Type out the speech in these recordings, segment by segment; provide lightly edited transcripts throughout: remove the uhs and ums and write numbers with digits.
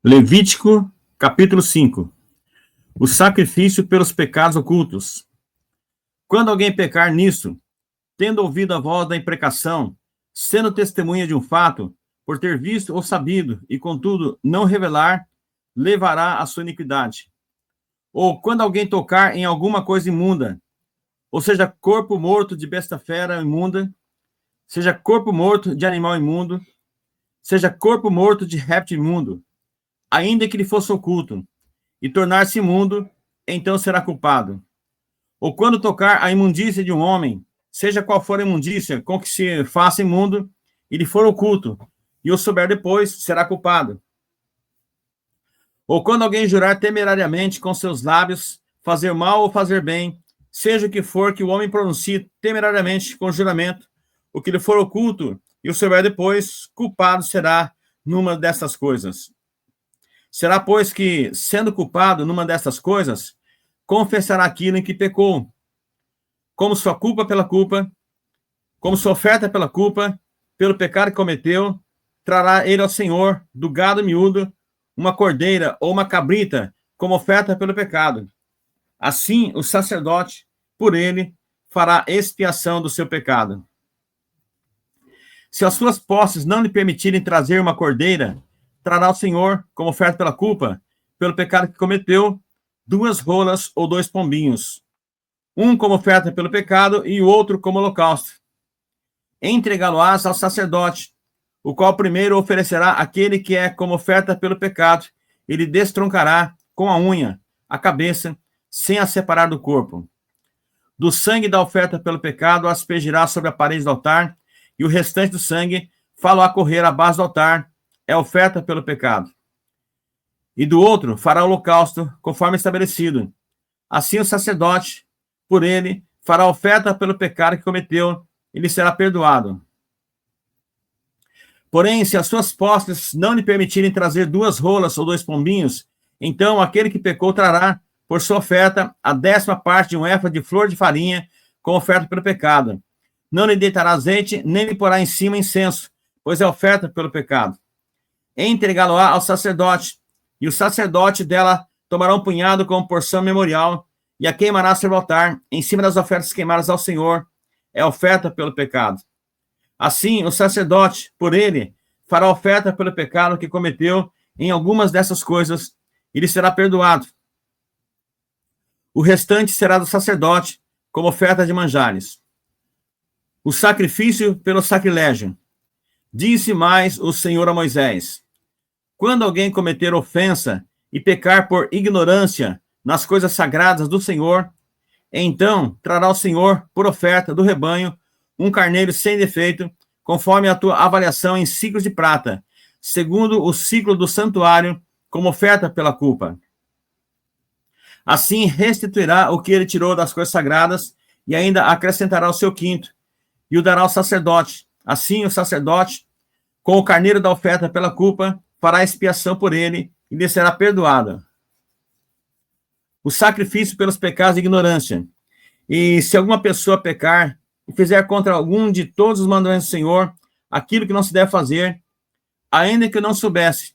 Levítico, capítulo 5. O sacrifício pelos pecados ocultos. Quando alguém pecar nisso, tendo ouvido a voz da imprecação, sendo testemunha de um fato, por ter visto ou sabido, e contudo não revelar, levará a sua iniquidade. Ou quando alguém tocar em alguma coisa imunda, ou seja, corpo morto de besta fera imunda, seja corpo morto de animal imundo, seja corpo morto de réptil imundo, ainda que lhe fosse oculto, e tornar-se imundo, então será culpado. Ou quando tocar a imundícia de um homem, seja qual for a imundícia com que se faça imundo, e lhe for oculto, e o souber depois, será culpado. Ou quando alguém jurar temerariamente com seus lábios, fazer mal ou fazer bem, seja o que for que o homem pronuncie temerariamente com juramento, o que lhe for oculto, e o souber depois, culpado será numa dessas coisas. Será, pois, que, sendo culpado numa dessas coisas, confessará aquilo em que pecou, como sua culpa pela culpa, como sua oferta pela culpa, pelo pecado que cometeu, trará ele ao Senhor, do gado miúdo, uma cordeira ou uma cabrita, como oferta pelo pecado. Assim, o sacerdote, por ele, fará expiação do seu pecado. Se as suas posses não lhe permitirem trazer uma cordeira, trará ao Senhor, como oferta pela culpa, pelo pecado que cometeu, 2 rolas ou 2 pombinhos, um como oferta pelo pecado e o outro como holocausto. Entregá-lo-ás ao sacerdote, o qual primeiro oferecerá aquele que é como oferta pelo pecado, e lhe destroncará com a unha a cabeça, sem a separar do corpo. Do sangue da oferta pelo pecado aspergirá sobre a parede do altar, e o restante do sangue fará correr à base do altar, é oferta pelo pecado. E do outro fará o holocausto, conforme estabelecido. Assim o sacerdote, por ele, fará oferta pelo pecado que cometeu, e lhe será perdoado. Porém, se as suas posses não lhe permitirem trazer 2 rolas ou 2 pombinhos, então aquele que pecou trará, por sua oferta, a 10ª parte de um éfa de flor de farinha, com oferta pelo pecado. Não lhe deitará azeite, nem lhe porá em cima incenso, pois é oferta pelo pecado. Entregá-lo-á ao sacerdote, e o sacerdote dela tomará um punhado como porção memorial, e a queimará sobre o altar, em cima das ofertas queimadas ao Senhor, é oferta pelo pecado. Assim, o sacerdote, por ele, fará oferta pelo pecado que cometeu em algumas dessas coisas, e lhe será perdoado. O restante será do sacerdote, como oferta de manjares. O sacrifício pelo sacrilégio. Disse mais o Senhor a Moisés: quando alguém cometer ofensa e pecar por ignorância nas coisas sagradas do Senhor, então trará ao Senhor, por oferta do rebanho, um carneiro sem defeito, conforme a tua avaliação em ciclos de prata, segundo o ciclo do santuário, como oferta pela culpa. Assim restituirá o que ele tirou das coisas sagradas, e ainda acrescentará o seu quinto, e o dará ao sacerdote. Assim o sacerdote, com o carneiro da oferta pela culpa, fará expiação por ele, e lhe será perdoada. O sacrifício pelos pecados de ignorância. E se alguma pessoa pecar e fizer contra algum de todos os mandamentos do Senhor aquilo que não se deve fazer, ainda que não soubesse,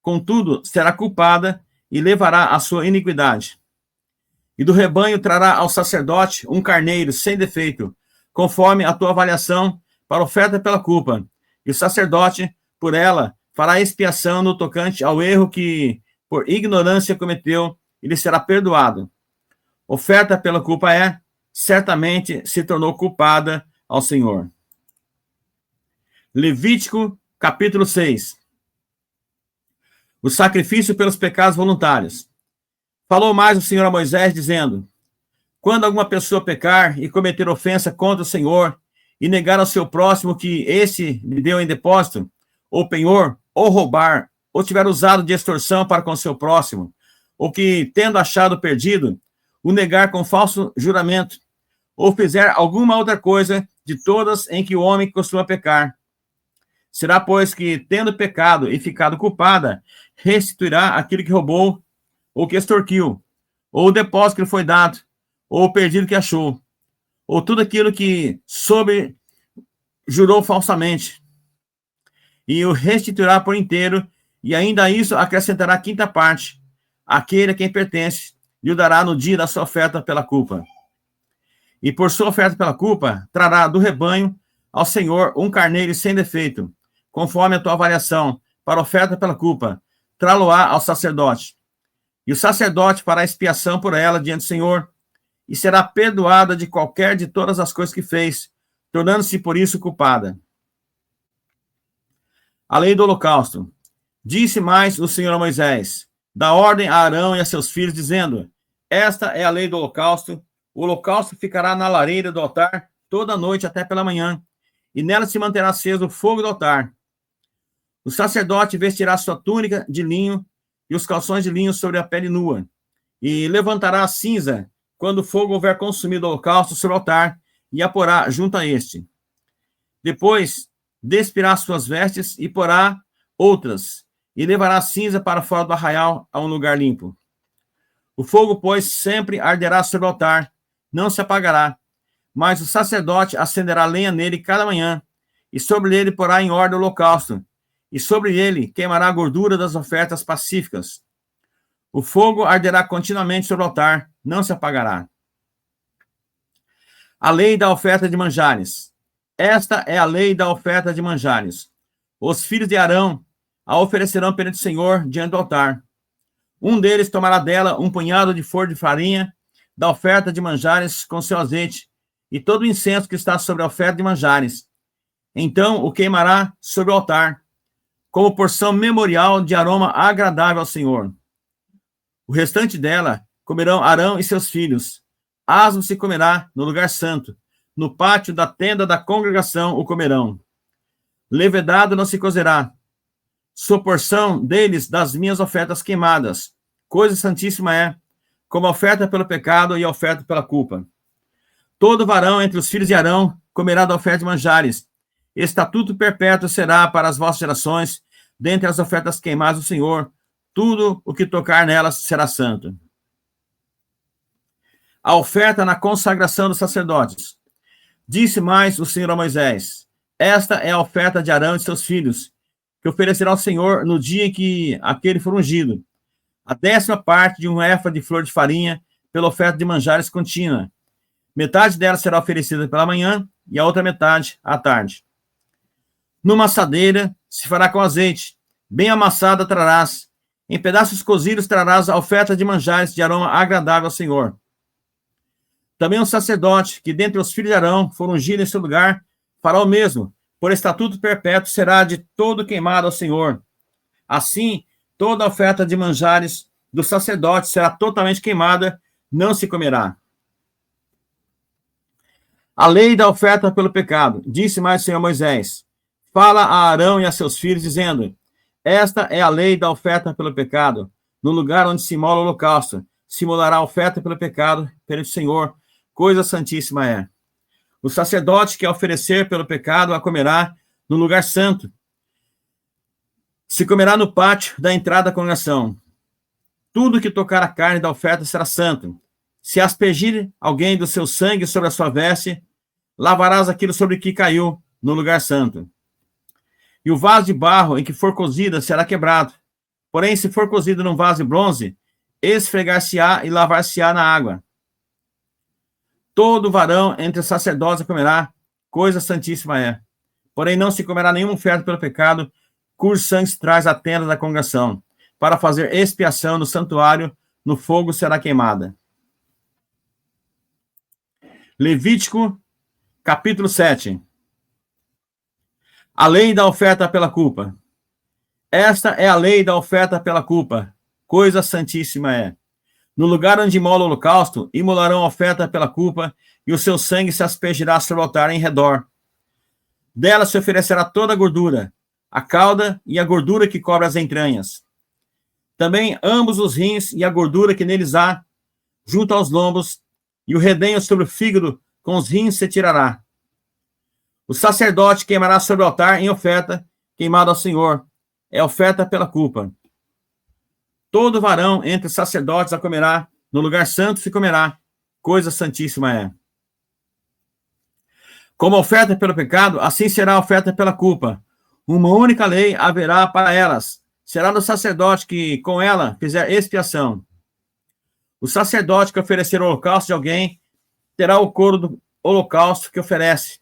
contudo, será culpada e levará a sua iniquidade. E do rebanho trará ao sacerdote um carneiro sem defeito, conforme a tua avaliação, para oferta pela culpa. E o sacerdote, por ela, fará expiação no tocante ao erro que, por ignorância, cometeu, e lhe será perdoado. Oferta pela culpa é, certamente se tornou culpada ao Senhor. Levítico, capítulo 6. O sacrifício pelos pecados voluntários. Falou mais o Senhor a Moisés, dizendo: quando alguma pessoa pecar e cometer ofensa contra o Senhor, e negar ao seu próximo que esse lhe deu em depósito, ou penhor, ou roubar, ou tiver usado de extorsão para com o seu próximo, ou que, tendo achado perdido, o negar com falso juramento, ou fizer alguma outra coisa de todas em que o homem costuma pecar. Será, pois, que, tendo pecado e ficado culpada, restituirá aquilo que roubou, ou que extorquiu, ou o depósito que lhe foi dado, ou o perdido que achou, ou tudo aquilo que jurou falsamente, e o restituirá por inteiro, E ainda a isso acrescentará a quinta parte, aquele a quem pertence, lhe o dará no dia da sua oferta pela culpa. E por sua oferta pela culpa, trará do rebanho ao Senhor um carneiro sem defeito, conforme a tua avaliação, para oferta pela culpa, trá-lo-á ao sacerdote. E o sacerdote fará expiação por ela diante do Senhor, e será perdoada de qualquer de todas as coisas que fez, tornando-se por isso culpada. A lei do holocausto. Disse mais o Senhor a Moisés: dá ordem a Arão e a seus filhos, dizendo: esta é a lei do holocausto. O holocausto ficará na lareira do altar toda a noite até pela manhã, e nela se manterá aceso o fogo do altar. O sacerdote vestirá sua túnica de linho e os calções de linho sobre a pele nua, e levantará a cinza quando o fogo houver consumido o holocausto sobre o altar, e a porá junto a este. Depois, despirá suas vestes e porá outras, e levará a cinza para fora do arraial a um lugar limpo. O fogo, pois, sempre arderá sobre o altar, não se apagará, mas o sacerdote acenderá lenha nele cada manhã, e sobre ele porá em ordem o holocausto, e sobre ele queimará a gordura das ofertas pacíficas. O fogo arderá continuamente sobre o altar, não se apagará. A lei da oferta de manjares. Esta é a lei da oferta de manjares. Os filhos de Arão a oferecerão perante o Senhor diante do altar. Um deles tomará dela um punhado de flor de farinha da oferta de manjares com seu azeite e todo o incenso que está sobre a oferta de manjares. Então o queimará sobre o altar, como porção memorial de aroma agradável ao Senhor. O restante dela comerão Arão e seus filhos. Asmo se comerá no lugar santo. No pátio da tenda da congregação o comerão. Levedado não se cozerá. Sua porção deles das minhas ofertas queimadas. Coisa santíssima é, como a oferta pelo pecado e a oferta pela culpa. Todo varão entre os filhos de Arão comerá da oferta de manjares. Estatuto perpétuo será para as vossas gerações, dentre as ofertas queimadas do Senhor. Tudo o que tocar nelas será santo. A oferta na consagração dos sacerdotes. Disse mais o Senhor a Moisés: esta é a oferta de Arão e seus filhos, que oferecerá ao Senhor no dia em que aquele for ungido. A 10ª parte de um éfa de flor de farinha pela oferta de manjares contínua. Metade dela será oferecida pela manhã e a outra metade à tarde. Numa assadeira se fará com azeite, bem amassada trarás. Em pedaços cozidos trarás a oferta de manjares de aroma agradável ao Senhor. Também um sacerdote, que dentre os filhos de Arão for ungido em seu lugar, fará o mesmo. Por estatuto perpétuo será de todo queimado ao Senhor. Assim, toda a oferta de manjares do sacerdote será totalmente queimada, não se comerá. A lei da oferta pelo pecado. Disse mais o Senhor Moisés: fala a Arão e a seus filhos, dizendo: esta é a lei da oferta pelo pecado. No lugar onde se imola o holocausto, se imolará a oferta pelo pecado perante o Senhor. Coisa santíssima é. O sacerdote que oferecer pelo pecado a comerá no lugar santo. Se comerá no pátio da entrada da congregação. Tudo que tocar a carne da oferta será santo. Se aspergir alguém do seu sangue sobre a sua veste, lavarás aquilo sobre que caiu no lugar santo. E o vaso de barro em que for cozida será quebrado. Porém, se for cozido num vaso de bronze, esfregar-se-á e lavar-se-á na água. Todo varão entre os sacerdotes comerá, coisa santíssima é. Porém, não se comerá nenhuma oferta pelo pecado, cujo sangue se traz à tenda da congregação, para fazer expiação no santuário, no fogo será queimada. Levítico, capítulo 7. A lei da oferta pela culpa. Esta é a lei da oferta pela culpa, coisa santíssima é. No lugar onde imola o holocausto, imolarão a oferta pela culpa, e o seu sangue se aspergirá sobre o altar em redor. Dela se oferecerá toda a gordura, a cauda e a gordura que cobre as entranhas. Também ambos os rins e a gordura que neles há, junto aos lombos, e o redenho sobre o fígado com os rins se tirará. O sacerdote queimará sobre o altar em oferta, queimada ao Senhor. É oferta pela culpa. Todo varão entre os sacerdotes a comerá, no lugar santo se comerá, coisa santíssima é. Como oferta pelo pecado, assim será a oferta pela culpa. Uma única lei haverá para elas, será do sacerdote que com ela fizer expiação. O sacerdote que oferecer o holocausto de alguém terá o couro do holocausto que oferece,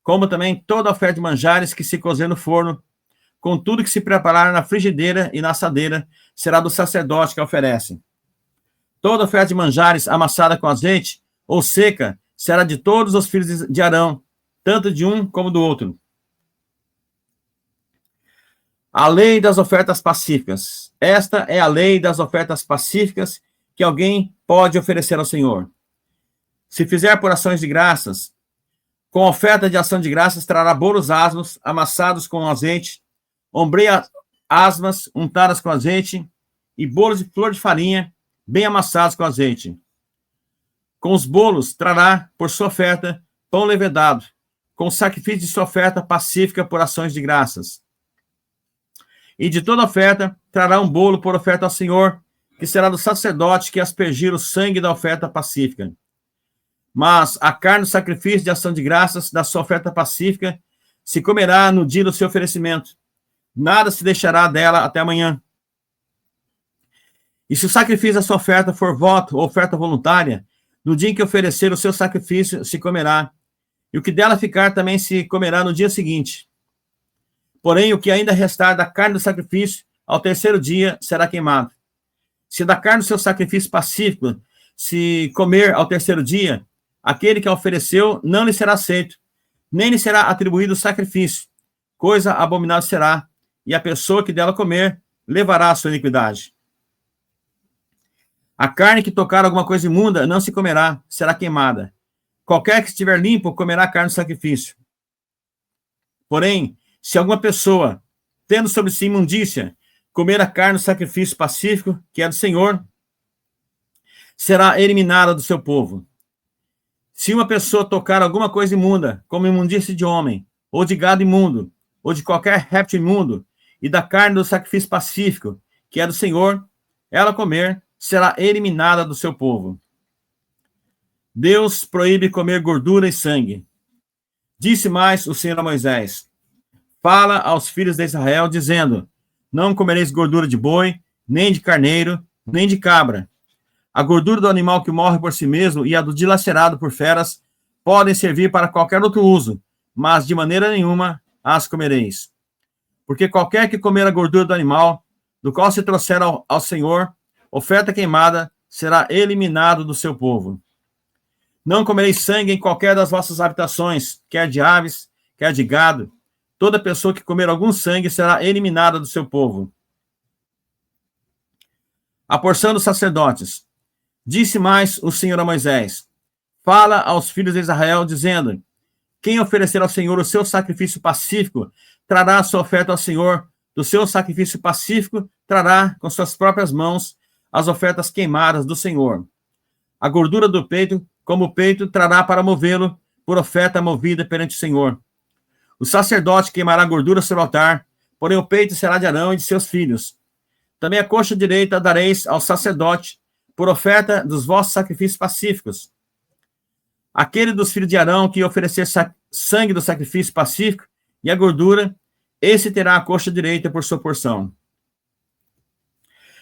como também toda oferta de manjares que se cozer no forno, com tudo que se preparar na frigideira e na assadeira, será do sacerdote que oferece. Toda oferta de manjares amassada com azeite ou seca será de todos os filhos de Arão, tanto de um como do outro. A lei das ofertas pacíficas. Esta é a lei das ofertas pacíficas que alguém pode oferecer ao Senhor. Se fizer por ações de graças, com oferta de ação de graças, trará bolos asmos, amassados com azeite, ombreias asmas, untadas com azeite, e bolos de flor de farinha, bem amassados com azeite. Com os bolos, trará, por sua oferta, pão levedado, com o sacrifício de sua oferta pacífica por ações de graças. E de toda oferta, trará um bolo por oferta ao Senhor, que será do sacerdote que aspergir o sangue da oferta pacífica. Mas a carne do sacrifício de ação de graças da sua oferta pacífica se comerá no dia do seu oferecimento. Nada se deixará dela até amanhã. E se o sacrifício da sua oferta for voto ou oferta voluntária, no dia em que oferecer o seu sacrifício se comerá, e o que dela ficar também se comerá no dia seguinte. Porém, o que ainda restar da carne do sacrifício, ao terceiro dia, será queimado. Se da carne do seu sacrifício pacífico se comer ao terceiro dia, aquele que a ofereceu não lhe será aceito, nem lhe será atribuído o sacrifício. Coisa abominável será, e a pessoa que dela comer levará a sua iniquidade. A carne que tocar alguma coisa imunda não se comerá, será queimada. Qualquer que estiver limpo comerá a carne do sacrifício. Porém, se alguma pessoa, tendo sobre si imundícia, comer a carne do sacrifício pacífico, que é do Senhor, será eliminada do seu povo. Se uma pessoa tocar alguma coisa imunda, como imundícia de homem, ou de gado imundo, ou de qualquer réptil imundo, e da carne do sacrifício pacífico, que é do Senhor, ela comer, será eliminada do seu povo. Deus proíbe comer gordura e sangue. Disse mais o Senhor a Moisés: fala aos filhos de Israel, dizendo: não comereis gordura de boi, nem de carneiro, nem de cabra. A gordura do animal que morre por si mesmo e a do dilacerado por feras podem servir para qualquer outro uso, mas de maneira nenhuma as comereis. Porque qualquer que comer a gordura do animal, do qual se trouxer ao Senhor, oferta queimada, será eliminado do seu povo. Não comereis sangue em qualquer das vossas habitações, quer de aves, quer de gado. Toda pessoa que comer algum sangue será eliminada do seu povo. A porção dos sacerdotes. Disse mais o Senhor a Moisés: fala aos filhos de Israel, dizendo: quem oferecer ao Senhor o seu sacrifício pacífico, trará a sua oferta ao Senhor. Do seu sacrifício pacífico, trará com suas próprias mãos as ofertas queimadas do Senhor. A gordura do peito, como o peito, trará para movê-lo por oferta movida perante o Senhor. O sacerdote queimará a gordura sobre o altar, porém o peito será de Arão e de seus filhos. Também a coxa direita dareis ao sacerdote, por oferta dos vossos sacrifícios pacíficos. Aquele dos filhos de Arão que oferecer sangue do sacrifício pacífico e a gordura, esse terá a coxa direita por sua porção.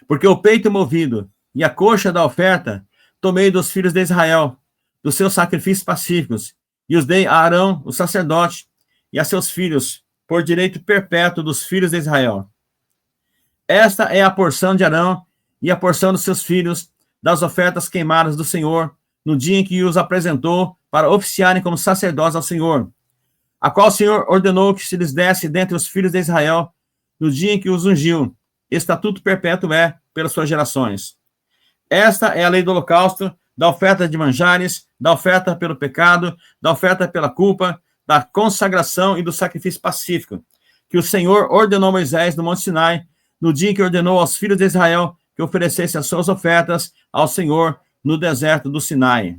Porque o peito movido e a coxa da oferta tomei dos filhos de Israel, dos seus sacrifícios pacíficos, e os dei a Arão, o sacerdote, e a seus filhos, por direito perpétuo dos filhos de Israel. Esta é a porção de Arão e a porção dos seus filhos, das ofertas queimadas do Senhor, no dia em que os apresentou para oficiarem como sacerdotes ao Senhor, a qual o Senhor ordenou que se lhes desse dentre os filhos de Israel, no dia em que os ungiu. Estatuto perpétuo é pelas suas gerações. Esta é a lei do holocausto, da oferta de manjares, da oferta pelo pecado, da oferta pela culpa, da consagração e do sacrifício pacífico, que o Senhor ordenou a Moisés no Monte Sinai, no dia em que ordenou aos filhos de Israel que oferecessem as suas ofertas ao Senhor no deserto do Sinai.